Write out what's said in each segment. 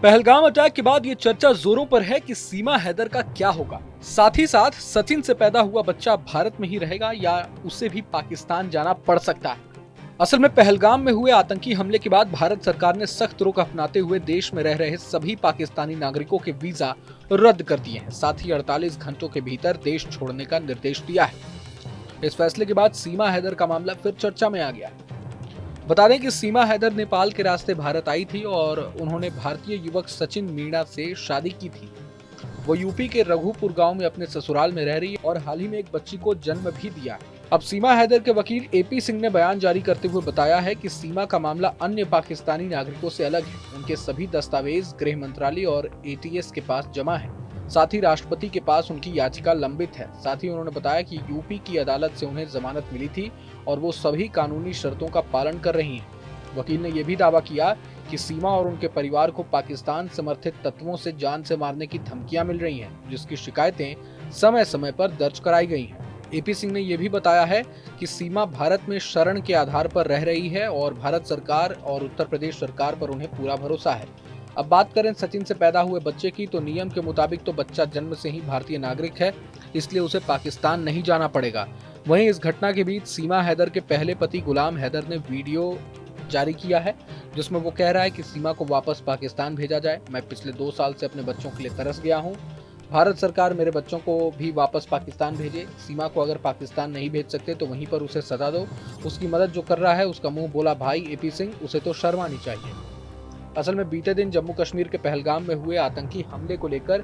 Pahalgam attack के बाद ये चर्चा जोरों पर है कि सीमा हैदर का क्या होगा। साथ ही साथ सचिन से पैदा हुआ बच्चा भारत में ही रहेगा या उसे भी पाकिस्तान जाना पड़ सकता है। असल में पहलगाम में हुए आतंकी हमले के बाद भारत सरकार ने सख्त रुख अपनाते हुए देश में रह रहे सभी पाकिस्तानी नागरिकों के वीजा रद्द कर दिए हैं। साथ ही 48 घंटों के भीतर देश छोड़ने का निर्देश दिया है। इस फैसले के बाद सीमा हैदर का मामला फिर चर्चा में आ गया है। बता दें कि सीमा हैदर नेपाल के रास्ते भारत आई थी और उन्होंने भारतीय युवक सचिन मीणा से शादी की थी। वो यूपी के रघुपुर गांव में अपने ससुराल में रह रही है और हाल ही में एक बच्ची को जन्म भी दिया है। अब सीमा हैदर के वकील एपी सिंह ने बयान जारी करते हुए बताया है कि सीमा का मामला अन्य पाकिस्तानी नागरिकों से अलग है। उनके सभी दस्तावेज गृह मंत्रालय और एटीएस के पास जमा है। साथ ही राष्ट्रपति के पास उनकी याचिका लंबित है। साथ ही उन्होंने बताया कि यूपी की अदालत से उन्हें जमानत मिली थी और वो सभी कानूनी शर्तों का पालन कर रही हैं। वकील ने यह भी दावा किया कि सीमा और उनके परिवार को पाकिस्तान समर्थित तत्वों से जान से मारने की धमकियां मिल रही हैं, जिसकी शिकायतें समय समय पर दर्ज कराई गई हैं। एपी सिंह ने यह भी बताया है कि सीमा भारत में शरण के आधार पर रह रही है और भारत सरकार और उत्तर प्रदेश सरकार पर उन्हें पूरा भरोसा है। अब बात करें सचिन से पैदा हुए बच्चे की, तो नियम के मुताबिक तो बच्चा जन्म से ही भारतीय नागरिक है, इसलिए उसे पाकिस्तान नहीं जाना पड़ेगा। वहीं इस घटना के बीच सीमा हैदर के पहले पति गुलाम हैदर ने वीडियो जारी किया है, जिसमें वो कह रहा है कि सीमा को वापस पाकिस्तान भेजा जाए। मैं पिछले 2 साल से अपने बच्चों के लिए तरस गया हूँ। भारत सरकार मेरे बच्चों को भी वापस पाकिस्तान भेजे। सीमा को अगर पाकिस्तान नहीं भेज सकते तो वहीं पर उसे सजा दो। उसकी मदद जो कर रहा है उसका मुंह बोला भाई एपी सिंह, उसे तो शर्म आनी चाहिए। असल में बीते दिन जम्मू कश्मीर के पहलगाम में हुए आतंकी हमले को लेकर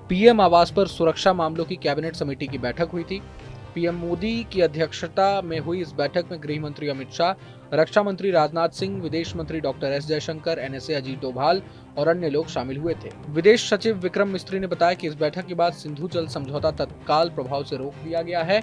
पीएम आवास पर सुरक्षा मामलों की कैबिनेट समिति की बैठक हुई थी। पीएम मोदी की अध्यक्षता में हुई इस बैठक में गृह मंत्री अमित शाह, रक्षा मंत्री राजनाथ सिंह, विदेश मंत्री doctor S Jaishankar, NSA Ajit Doval और अन्य लोग शामिल हुए थे। विदेश सचिव विक्रम मिस्त्री ने बताया कि इस बैठक के बाद सिंधु जल समझौता तत्काल प्रभाव से रोक दिया गया है।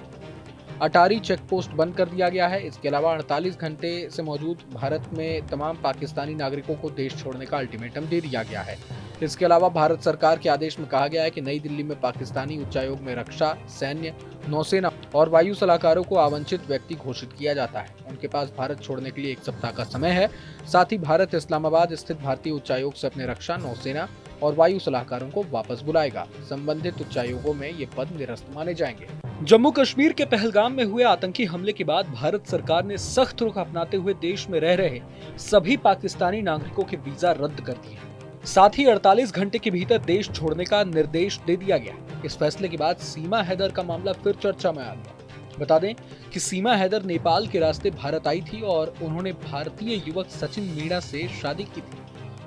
अटारी चेक पोस्ट बंद कर दिया गया है। इसके अलावा 48 घंटे से मौजूद भारत में तमाम पाकिस्तानी नागरिकों को देश छोड़ने का अल्टीमेटम दे दिया गया है। इसके अलावा भारत सरकार के आदेश में कहा गया है कि नई दिल्ली में पाकिस्तानी उच्चायोग में रक्षा, सैन्य, नौसेना और वायु सलाहकारों को आवांछित व्यक्ति घोषित किया जाता है। उनके पास भारत छोड़ने के लिए 1 सप्ताह का समय है। साथ ही भारत इस्लामाबाद स्थित भारतीय उच्चायोग से अपने रक्षा, नौसेना और वायु सलाहकारों को वापस बुलाएगा। संबंधित उच्चायोगों में ये पद निरस्त माने जाएंगे। जम्मू कश्मीर के पहलगाम में हुए आतंकी हमले के बाद भारत सरकार ने सख्त रुख अपनाते हुए देश में रह रहे सभी पाकिस्तानी नागरिकों के वीजा रद्द कर दिए। साथ ही 48 घंटे के भीतर देश छोड़ने का निर्देश दे दिया गया। इस फैसले के बाद सीमा हैदर का मामला फिर चर्चा में आ गया। बता दें कि सीमा हैदर नेपाल के रास्ते भारत आई थी और उन्होंने भारतीय युवक सचिन मीणा से शादी की थी।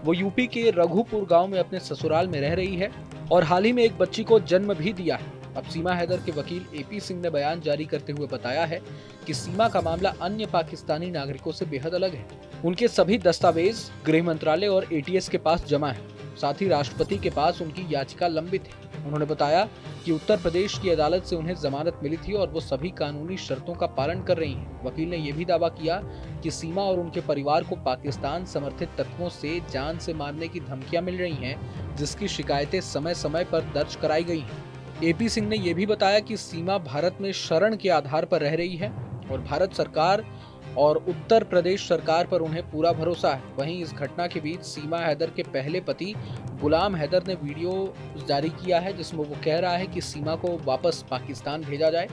वो यूपी के रघुपुर गांव में अपने ससुराल में रह रही है और हाल ही में एक बच्ची को जन्म भी दिया है। अब सीमा हैदर के वकील एपी सिंह ने बयान जारी करते हुए बताया है कि सीमा का मामला अन्य पाकिस्तानी नागरिकों से बेहद अलग है। उनके सभी दस्तावेज गृह मंत्रालय और एटीएस के पास जमा है। साथ ही राष्ट्रपति के पास उनकी याचिका लंबित है। उन्होंने बताया कि उत्तर प्रदेश की अदालत से उन्हें जमानत मिली थी और वो सभी कानूनी शर्तों का पालन कर रही हैं। वकील ने यह भी दावा किया कि सीमा और उनके परिवार को पाकिस्तान समर्थित तत्वों से जान से मारने की धमकियां मिल रही हैं, जिसकी शिकायतें समय समय पर दर्ज कराई गई हैं। एपी सिंह ने यह भी बताया कि सीमा भारत में शरण के आधार पर रह रही है और भारत सरकार और उत्तर प्रदेश सरकार पर उन्हें पूरा भरोसा है। वहीं इस घटना के बीच सीमा हैदर के पहले पति गुलाम हैदर ने वीडियो जारी किया है, जिसमें वो कह रहा है कि सीमा को वापस पाकिस्तान भेजा जाए।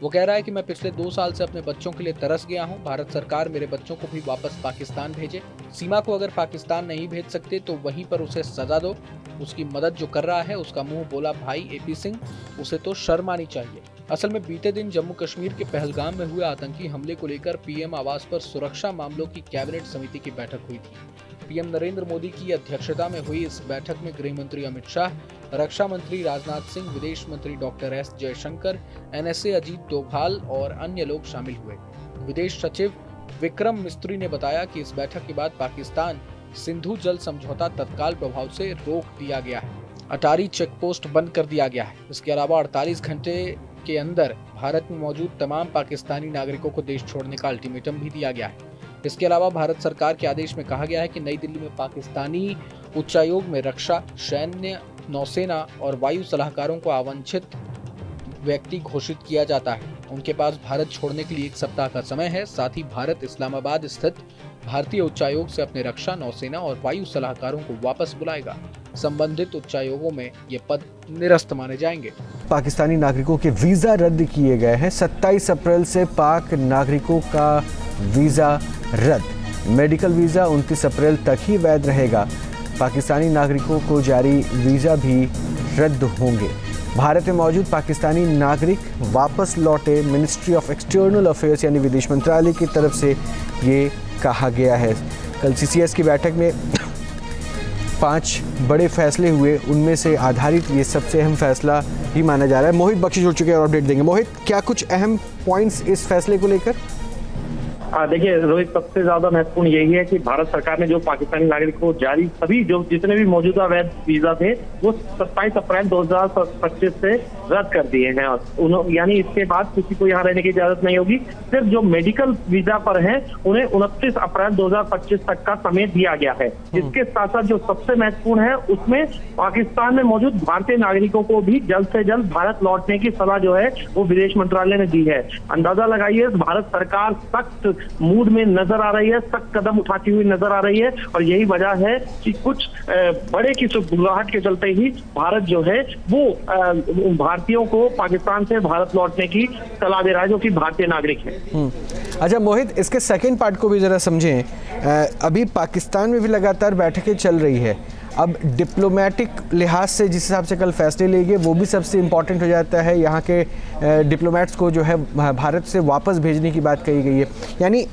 वो कह रहा है कि मैं पिछले 2 साल से अपने बच्चों के लिए तरस गया हूं। भारत सरकार मेरे बच्चों को भी वापस पाकिस्तान भेजे। सीमा को अगर पाकिस्तान नहीं भेज सकते तो वहीं पर उसे सजा दो। उसकी मदद जो कर रहा है उसका मुंह बोला भाई एपी सिंह, उसे तो शर्म आनी चाहिए। असल में बीते दिन जम्मू कश्मीर के पहलगाम में हुए आतंकी हमले को लेकर पीएम आवास पर सुरक्षा मामलों की कैबिनेट समिति की बैठक हुई थी। पीएम नरेंद्र मोदी की अध्यक्षता में हुई इस बैठक में गृह मंत्री अमित शाह, रक्षा मंत्री राजनाथ सिंह, विदेश मंत्री doctor S Jaishankar, NSA Ajit Doval और अन्य लोग शामिल हुए। विदेश सचिव विक्रम मिस्त्री ने बताया कि इस बैठक के बाद पाकिस्तान सिंधु जल समझौता तत्काल प्रभाव से रोक दिया गया है। अटारी चेक पोस्ट बंद कर दिया गया है। इसके अलावा 48 घंटे के अंदर भारत में मौजूद तमाम पाकिस्तानी नागरिकों को देश छोड़ने का अल्टीमेटम भी दिया गया है। इसके अलावा भारत सरकार के आदेश में कहा गया है कि नई दिल्ली में पाकिस्तानी उच्चायोग में रक्षा, सैन्य, नौसेना और वायु सलाहकारों को आवांछित व्यक्ति घोषित किया जाता है। उनके पास भारत छोड़ने के लिए 1 सप्ताह का समय है। साथ ही भारत इस्लामाबाद स्थित भारतीय उच्चायोग से अपने रक्षा, नौसेना और वायु सलाहकारों को वापस बुलाएगा। संबंधित उच्चायोगों में ये पद निरस्त माने जाएंगे। पाकिस्तानी नागरिकों के वीजा रद्द किए गए हैं। 27 अप्रैल से पाक नागरिकों का वीजा रद्द। मेडिकल वीजा 29 अप्रैल तक ही वैध रहेगा। पाकिस्तानी नागरिकों को जारी वीजा भी रद्द होंगे। भारत में मौजूद पाकिस्तानी नागरिक वापस लौटे। मिनिस्ट्री ऑफ एक्सटर्नल अफेयर्स यानी विदेश मंत्रालय की तरफ से ये कहा गया है। कल CCS की बैठक में 5 बड़े फैसले हुए, उनमें से आधारित ये सबसे अहम फैसला ही माना जा रहा है। मोहित बख्शी जुड़ चुके हैं और अपडेट देंगे। मोहित, क्या कुछ अहम पॉइंट्स इस फैसले को लेकर? देखिए रोहित, सबसे ज्यादा महत्वपूर्ण यही है कि भारत सरकार ने जो पाकिस्तानी नागरिकों को जारी सभी जो जितने भी मौजूदा वैध वीजा थे वो 27 अप्रैल 2025 से रद्द कर दिए हैं। यानी इसके बाद किसी को यहाँ रहने की इजाजत नहीं होगी। सिर्फ जो मेडिकल वीजा पर हैं उन्हें 29 अप्रैल 2025 तक का समय दिया गया है। इसके साथ साथ जो सबसे महत्वपूर्ण है उसमें पाकिस्तान में मौजूद भारतीय नागरिकों को भी जल्द से जल्द भारत लौटने की सलाह जो है वो विदेश मंत्रालय ने दी है। अंदाजा लगाइए, भारत सरकार सख्त मूड में नजर आ रही है, सख्त कदम उठाती हुई नजर आ रही है और यही वजह है कि कुछ बड़े की सुगबुगाहट के चलते ही भारत जो है वो भारतीयों को पाकिस्तान से भारत लौटने की सलाह दे रहा है जो कि भारतीय नागरिक है। अच्छा मोहित, इसके सेकंड पार्ट को भी जरा समझें। अभी पाकिस्तान में भी लगातार बैठकें चल रही है। अब डिप्लोमेटिक लिहाज से जिस हिसाब से कल फैसले लिए गए वो भी सबसे इम्पॉर्टेंट हो जाता है। यहाँ के डिप्लोमेट्स को जो है भारत से वापस भेजने की बात कही गई है। यानी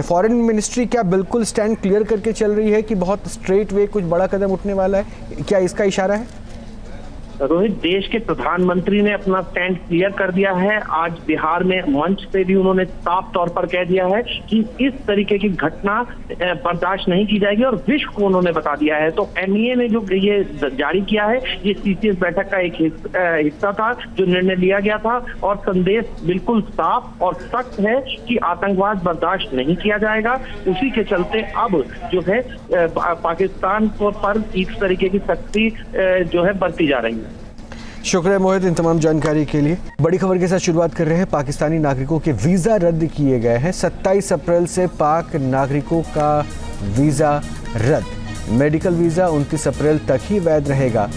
फॉरेन मिनिस्ट्री क्या बिल्कुल स्टैंड क्लियर करके चल रही है कि बहुत स्ट्रेट वे कुछ बड़ा कदम उठने वाला है? क्या इसका इशारा है? रोहित, देश के प्रधानमंत्री ने अपना स्टैंड क्लियर कर दिया है। आज बिहार में मंच पे भी उन्होंने साफ तौर पर कह दिया है कि इस तरीके की घटना बर्दाश्त नहीं की जाएगी और विश्व को उन्होंने बता दिया है। तो MEA ने जो ये जारी किया है ये CCS बैठक का एक हिस्सा था जो निर्णय लिया गया था और संदेश बिल्कुल साफ और सख्त है कि आतंकवाद बर्दाश्त नहीं किया जाएगा। उसी के चलते अब जो है पाकिस्तान पर इस तरीके की सख्ती जो है बरती जा रही है। शुक्रिया मोहित इन तमाम जानकारी के लिए। बड़ी खबर के साथ शुरुआत कर रहे हैं। पाकिस्तानी नागरिकों के वीज़ा रद्द किए गए हैं। 27 अप्रैल से पाक नागरिकों का वीज़ा रद्द। मेडिकल वीज़ा 29 अप्रैल तक ही वैध रहेगा।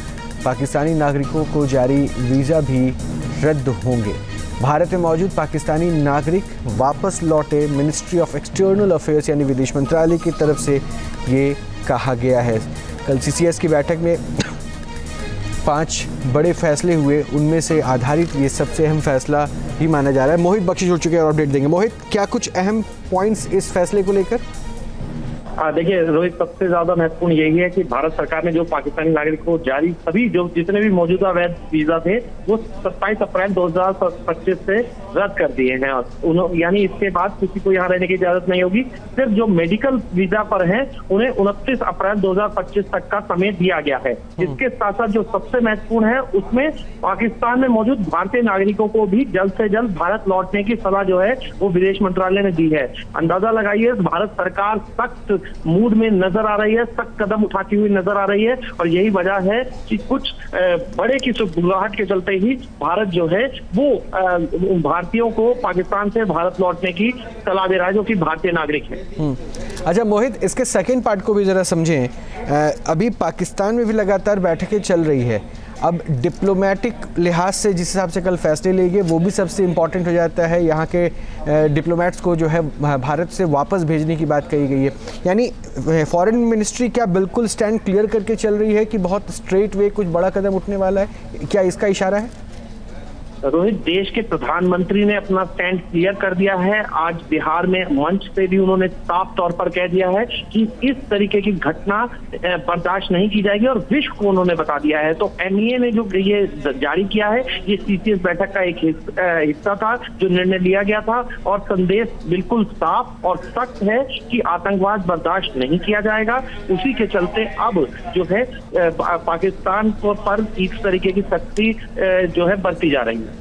पाकिस्तानी नागरिकों को जारी वीज़ा भी रद्द होंगे। भारत में मौजूद पाकिस्तानी नागरिक वापस लौटे। मिनिस्ट्री ऑफ एक्सटर्नल अफेयर्स यानी विदेश मंत्रालय की तरफ से ये कहा गया है। कल CCS की बैठक में 5 बड़े फैसले हुए, उनमें से आधारित ये सबसे अहम फैसला ही माना जा रहा है। मोहित बख्शी जुड़ चुके हैं और अपडेट देंगे। मोहित, क्या कुछ अहम पॉइंट्स इस फैसले को लेकर? देखिए रोहित, सबसे ज्यादा महत्वपूर्ण यही है कि भारत सरकार ने जो पाकिस्तानी नागरिकों को जारी सभी जो जितने भी मौजूदा वैध वीजा थे वो 27 अप्रैल 2025 से रद्द कर दिए हैं। यानी इसके बाद किसी को यहाँ रहने की इजाजत नहीं होगी। सिर्फ जो मेडिकल वीजा पर हैं उन्हें 29 अप्रैल 2025 तक का समय दिया गया है। इसके साथ साथ जो सबसे महत्वपूर्ण है उसमें पाकिस्तान में मौजूद भारतीय नागरिकों को भी जल्द से जल्द भारत लौटने की सलाह जो है वो विदेश मंत्रालय ने दी है। अंदाजा लगाइए, भारत सरकार सख्त मूड में नजर आ रही है, सख्त कदम उठाती हुई नजर आ रही है और यही वजह है कि कुछ बड़े की सुगबुगाहट के चलते ही भारत जो है वो भारतीयों को पाकिस्तान से भारत लौटने की सलाह दे रहा है जो कि भारतीय नागरिक है। अच्छा मोहित, इसके सेकंड पार्ट को भी जरा समझें। अभी पाकिस्तान में भी लगातार बैठकें चल रही है। अब डिप्लोमेटिक लिहाज से जिस हिसाब से कल फैसले लिए गए वो भी सबसे इम्पॉर्टेंट हो जाता है। यहाँ के डिप्लोमेट्स को जो है भारत से वापस भेजने की बात कही गई है। यानी फॉरेन मिनिस्ट्री क्या बिल्कुल स्टैंड क्लियर करके चल रही है कि बहुत स्ट्रेट वे कुछ बड़ा कदम उठने वाला है? क्या इसका इशारा है? रोहित, देश के प्रधानमंत्री ने अपना स्टैंड क्लियर कर दिया है। आज बिहार में मंच पे भी उन्होंने साफ तौर पर कह दिया है कि इस तरीके की घटना बर्दाश्त नहीं की जाएगी और विश्व को उन्होंने बता दिया है। तो MEA ने जो ये जारी किया है ये CCS बैठक का एक हिस्सा था जो निर्णय लिया गया था और संदेश बिल्कुल साफ और सख्त है कि आतंकवाद बर्दाश्त नहीं किया जाएगा। उसी के चलते अब जो है पाकिस्तान पर इस तरीके की सख्ती जो है बरती जा रही है।